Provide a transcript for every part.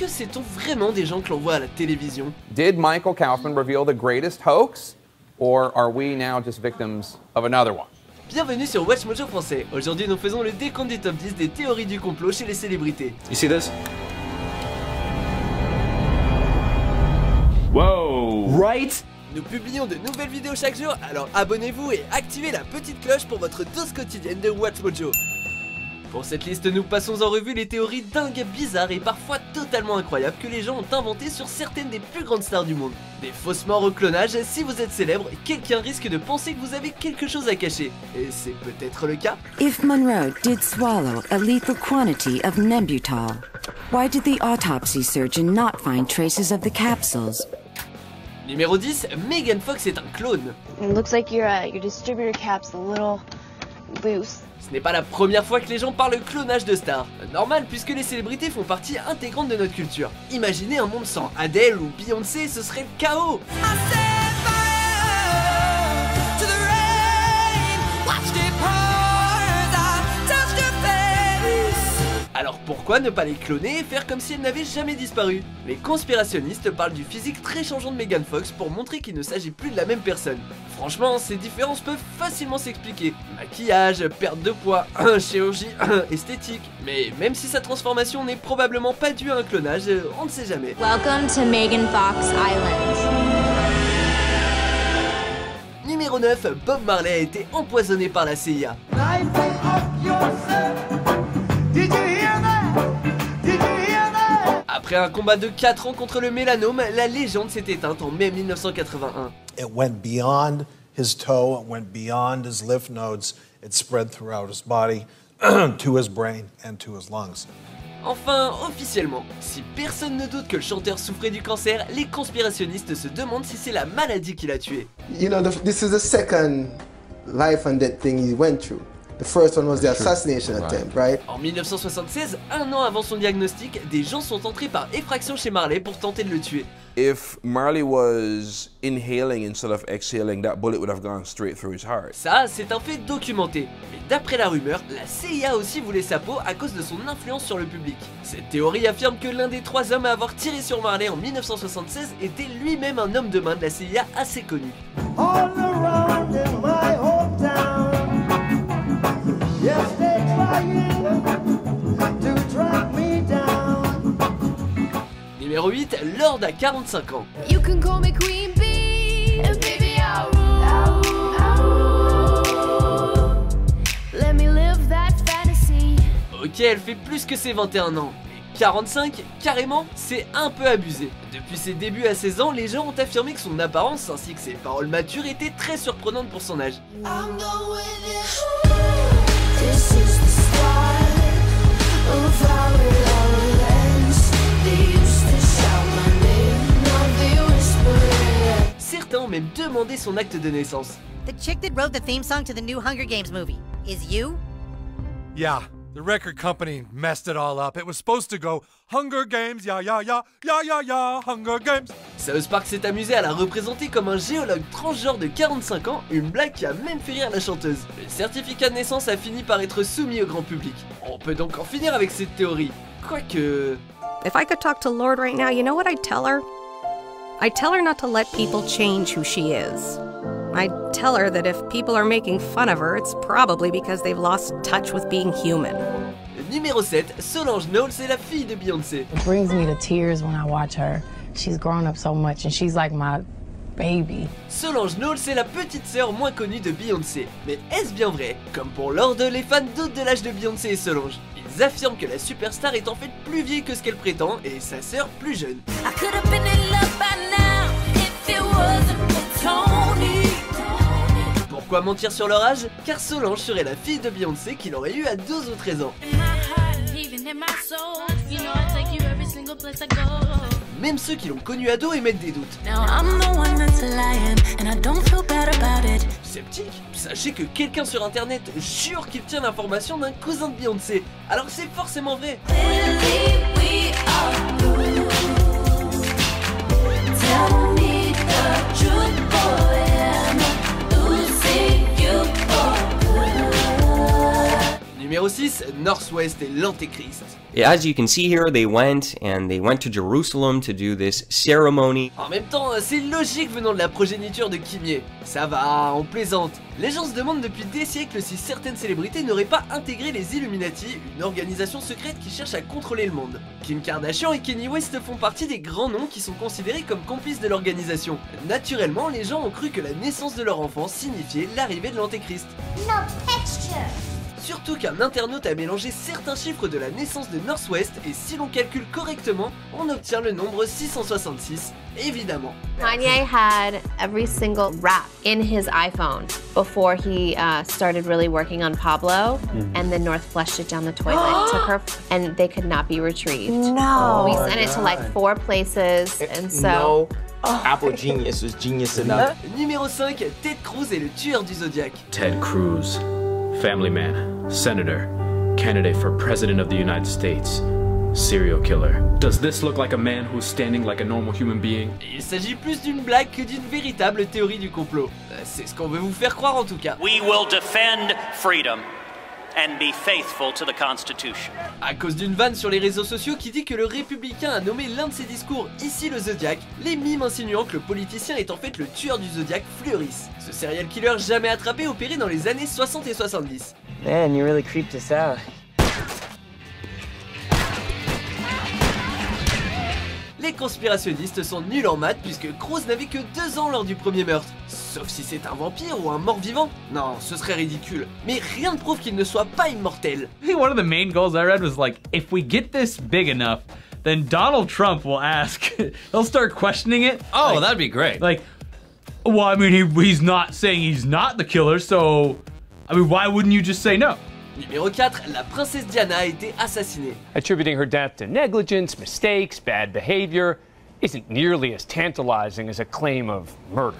que sait-on vraiment des gens que l'on voit à la télévision? Did Michael Kaufman reveal the greatest hoax, or are we now just victims of another one? Bienvenue sur Watch Mojo français. Aujourd'hui nous faisons le décompte du top 10 des théories du complot chez les célébrités. You see this? Whoa! Right? Nous publions de nouvelles vidéos chaque jour, alors abonnez-vous et activez la petite cloche pour votre dose quotidienne de Watch Mojo. Pour cette liste, nous passons en revue les théories dingues, bizarres et parfois totalement incroyables que les gens ont inventées sur certaines des plus grandes stars du monde. Des fausses morts au clonage, si vous êtes célèbre, quelqu'un risque de penser que vous avez quelque chose à cacher. Et c'est peut-être le cas. If Monroe did swallow a lethal quantity of Nembutal, why did the autopsy surgeon not find traces of the capsules? Numéro 10, Megan Fox est un clone. It looks like your distributor cap's a little loose. Ce n'est pas la première fois que les gens parlent clonage de stars. Normal puisque les célébrités font partie intégrante de notre culture. Imaginez un monde sans Adele ou Beyoncé, ce serait le chaos. Alors pourquoi ne pas les cloner et faire comme si elles n'avaient jamais disparu? Les conspirationnistes parlent du physique très changeant de Megan Fox pour montrer qu'il ne s'agit plus de la même personne. Franchement, ces différences peuvent facilement s'expliquer. Maquillage, perte de poids, chirurgie, esthétique. Mais même si sa transformation n'est probablement pas due à un clonage, on ne sait jamais. Welcome to Megan Fox Island. Numéro 9, Bob Marley a été empoisonné par la CIA. Après un combat de 4 ans contre le mélanome, la légende s'est éteinte en mai 1981. It went beyond his toe, it went beyond his lymph nodes, it spread throughout his body, to his brain and to his lungs. Enfin, officiellement, si personne ne doute que le chanteur souffrait du cancer, les conspirationnistes se demandent si c'est la maladie qui l'a tué. You know, this is the second life and death thing he went through. The first one was the assassination attempt, right? En 1976, un an avant son diagnostic, des gens sont entrés par effraction chez Marley pour tenter de le tuer. If Marley was inhaling instead of exhaling, that bullet would have gone straight through his heart. Ça, c'est un fait documenté. Mais d'après la rumeur, la CIA aussi voulait sa peau à cause de son influence sur le public. Cette théorie affirme que l'un des 3 hommes à avoir tiré sur Marley en 1976 était lui-même un homme de main de la CIA assez connu. All around in my hometown. Yes, they're trying to track me down. Numéro 8, Lorde a 45 ans. You can call me Queen Bee, and baby I'll rule. Let me live that fantasy. Ok, elle fait plus que ses 21 ans. Mais 45, carrément, c'est un peu abusé. Depuis ses débuts à 16 ans, les gens ont affirmé que son apparence ainsi que ses paroles matures étaient très surprenantes pour son âge. This is the start of our romance. They used to shout my name, now they whisper it. Certains ont même demandé son acte de naissance. The chick that wrote the theme song to the new Hunger Games movie is you? Yeah, the record company messed it all up. It was supposed to go Hunger Games, ya ya ya, ya ya ya, Hunger Games. South Park s'est amusé à la représenter comme un géologue transgenre de 45 ans, une blague qui a même fait rire la chanteuse. Le certificat de naissance a fini par être soumis au grand public. On peut donc en finir avec cette théorie. Quoique... If I could talk to Lorde right now, you know what I'd tell her? I'd tell her not to let people change who she is. I'd tell her that if people are making fun of her, it's probably because they've lost touch with being human. Numéro 7, Solange Knowles est la fille de Beyoncé. It brings me to tears when I watch her. She's grown up so much and she's like my baby. Solange Knowles est la petite sœur moins connue de Beyoncé. Mais est-ce bien vrai? Comme pour Lorde, les fans doutent de l'âge de Beyoncé et Solange. Ils affirment que la superstar est en fait plus vieille que ce qu'elle prétend et sa sœur plus jeune. Pourquoi mentir sur leur âge? Car Solange serait la fille de Beyoncé qu'il aurait eu à 12 ou 13 ans. Même ceux qui l'ont connu ado émettent des doutes. Sceptique? Sachez que quelqu'un sur internet jure qu'il tient l'information d'un cousin de Beyoncé. Alors c'est forcément vrai. Numéro 6, Northwest, Northwest est l'Antéchrist. As you can see here, they went to Jerusalem to do this ceremony. En même temps, c'est logique venant de la progéniture de Kimye. Ça va, on plaisante. Les gens se demandent depuis des siècles si certaines célébrités n'auraient pas intégré les Illuminati, une organisation secrète qui cherche à contrôler le monde. Kim Kardashian et Kanye West font partie des grands noms qui sont considérés comme complices de l'organisation. Naturellement, les gens ont cru que la naissance de leur enfant signifiait l'arrivée de l'Antéchrist. No texture. Surtout qu'un internaute a mélangé certains chiffres de la naissance de Northwest et si l'on calcule correctement, on obtient le nombre 666, évidemment. Kanye had every single rap in his iPhone before he started really working on Pablo, and then North flushed it down the toilet, took her, and they could not be retrieved. No. We sent it to like 4 places, and so... Apple Genius was genius enough. Numéro 5, Ted Cruz est le tueur du Zodiac. Ted Cruz, family man, senator, candidate for president of the United States, serial killer. Does this look like a man who's standing like a normal human being? Il s'agit plus d'une blague que d'une véritable théorie du complot. C'est ce qu'on veut vous faire croire en tout cas. We will defend freedom and be faithful to the Constitution. À cause d'une vanne sur les réseaux sociaux qui dit que le républicain a nommé l'un de ses discours ici le Zodiac, les mimes insinuant que le politicien est en fait le tueur du Zodiac fleurissent. Ce serial killer jamais attrapé opéré dans les années 60 et 70. Man, you really creeped us out. Les conspirationnistes sont nuls en maths puisque Cruz n'avait que 2 ans lors du premier meurtre. Sauf si c'est un vampire ou un mort-vivant. Non, ce serait ridicule. Mais rien ne prouve qu'il ne soit pas immortel. I think one of the main goals I read was like, if we get this big enough, then Donald Trump will ask, he'll start questioning it. Oh, like, that'd be great. Like, well, I mean, he's not saying he's not the killer, so, I mean, why wouldn't you just say no? Numéro 4, la princesse Diana a été assassinée. Attributing her death to negligence, mistakes, bad behavior isn't nearly as tantalizing as a claim of murder.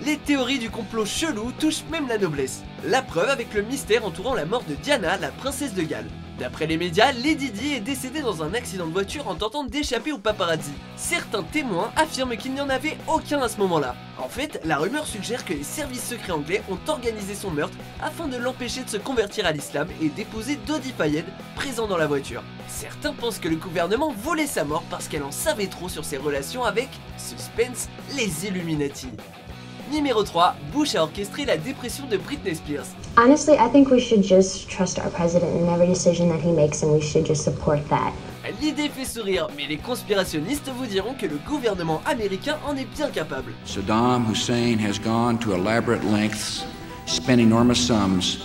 Les théories du complot chelou touchent même la noblesse. La preuve avec le mystère entourant la mort de Diana, la princesse de Galles. D'après les médias, Lady Di est décédée dans un accident de voiture en tentant d'échapper aux paparazzi. Certains témoins affirment qu'il n'y en avait aucun à ce moment-là. En fait, la rumeur suggère que les services secrets anglais ont organisé son meurtre afin de l'empêcher de se convertir à l'islam et déposer Dodi Fayed présent dans la voiture. Certains pensent que le gouvernement voulait sa mort parce qu'elle en savait trop sur ses relations avec, suspense, les Illuminati. Numéro 3, Bush a orchestré la dépression de Britney Spears. Honestly, I think we should just trust our president in every decision that he makes and we should just support that. L'idée fait sourire, mais les conspirationnistes vous diront que le gouvernement américain en est bien capable. Saddam Hussein has gone to elaborate lengths, spent enormous sums,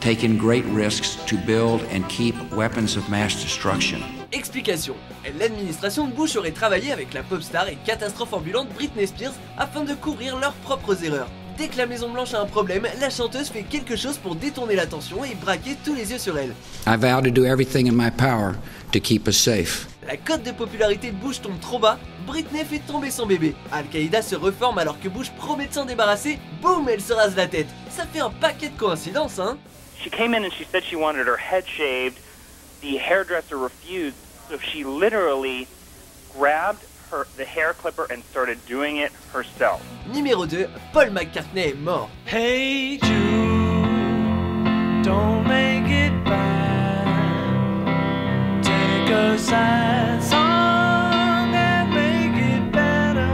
taken great risks to build and keep weapons of mass destruction. Explication. L'administration de Bush aurait travaillé avec la pop star et catastrophe ambulante Britney Spears afin de couvrir leurs propres erreurs. Dès que la Maison Blanche a un problème, la chanteuse fait quelque chose pour détourner l'attention et braquer tous les yeux sur elle. I vow to do everything in my power to keep us safe. La cote de popularité de Bush tombe trop bas, Britney fait tomber son bébé. Al-Qaïda se reforme alors que Bush promet de s'en débarrasser, boum, elle se rase la tête. Ça fait un paquet de coïncidences, hein. She came in and she said she wanted her head shaved. The hairdresser refused, so she literally grabbed the hair clipper and started doing it herself. Numéro 2, Paul McCartney est mort. Hey Jude, don't make it bad. Take a sad song and make it better.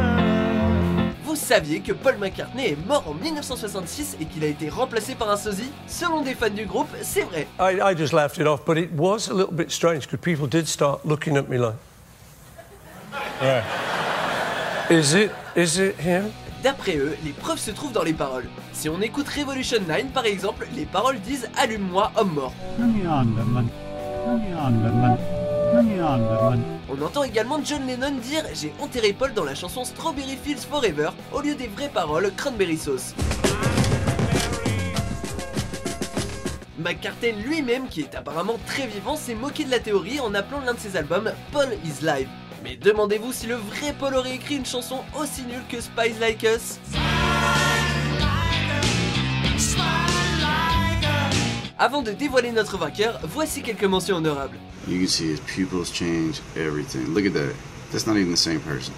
Vous saviez que Paul McCartney est mort en 1966 et qu'il a été remplacé par un sosie? Selon des fans du groupe, c'est vrai. I just laughed it off, but it was a little bit strange because people did start looking at me like, yeah. Is it him? D'après eux, les preuves se trouvent dans les paroles. Si on écoute Revolution 9 par exemple, les paroles disent « Allume-moi, homme mort ». On entend également John Lennon dire « J'ai enterré Paul dans la chanson Strawberry Fields Forever » au lieu des vraies paroles Cranberry Sauce. McCartney lui-même, qui est apparemment très vivant, s'est moqué de la théorie en appelant l'un de ses albums « Paul is Live ». Mais demandez-vous si le vrai Paul aurait écrit une chanson aussi nulle que Spies Like Us? Avant de dévoiler notre vainqueur, voici quelques mentions honorables. You can see his pupils change, everything. Look at that. That's not even the same person.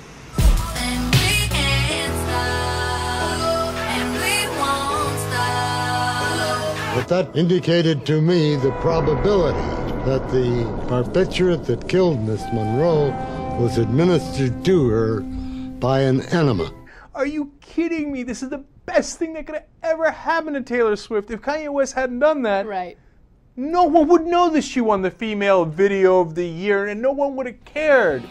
But that indicated to me the probability that the barbiturate that killed Miss Monroe was administered to her by an enema. Are you kidding me? This is the best thing that could have ever happened to Taylor Swift. If Kanye West hadn't done that, right, no one would know that she won the Female Video of the Year, and no one would have cared.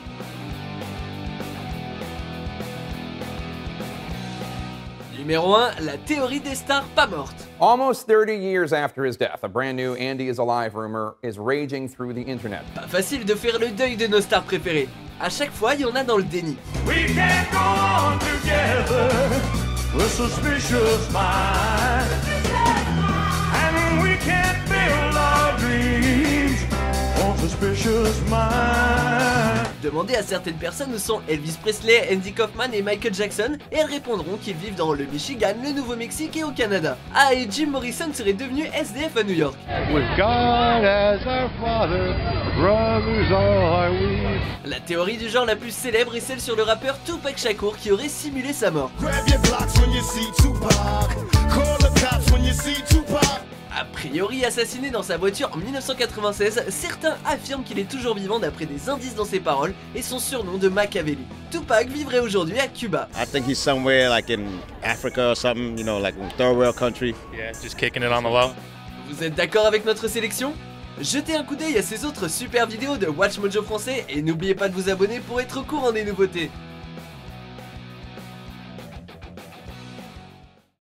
Numéro 1, la théorie des stars pas mortes. Almost 30 years after his death, a brand new Andy is alive rumor is raging through the internet. Pas facile de faire le deuil de nos stars préférées. À chaque fois, il y en a dans le déni. We can't go on together with suspicious minds, and we can't build our dreams on suspicious minds. Demandez à certaines personnes où sont Elvis Presley, Andy Kaufman et Michael Jackson, et elles répondront qu'ils vivent dans le Michigan, le Nouveau-Mexique et au Canada. Ah, et Jim Morrison serait devenu SDF à New York. With God as our father, brothers are we. La théorie du genre la plus célèbre est celle sur le rappeur Tupac Shakur qui aurait simulé sa mort. Grab your blocks when you see Tupac. Call the cops when you see Tupac. A priori assassiné dans sa voiture en 1996, certains affirment qu'il est toujours vivant d'après des indices dans ses paroles et son surnom de Machiavelli. Tupac vivrait aujourd'hui à Cuba. I think he's somewhere like in Africa or something, you know, like in third world country. Yeah, just kicking it on the low. Vous êtes d'accord avec notre sélection? Jetez un coup d'œil à ces autres super vidéos de Watch Mojo français et n'oubliez pas de vous abonner pour être au courant des nouveautés.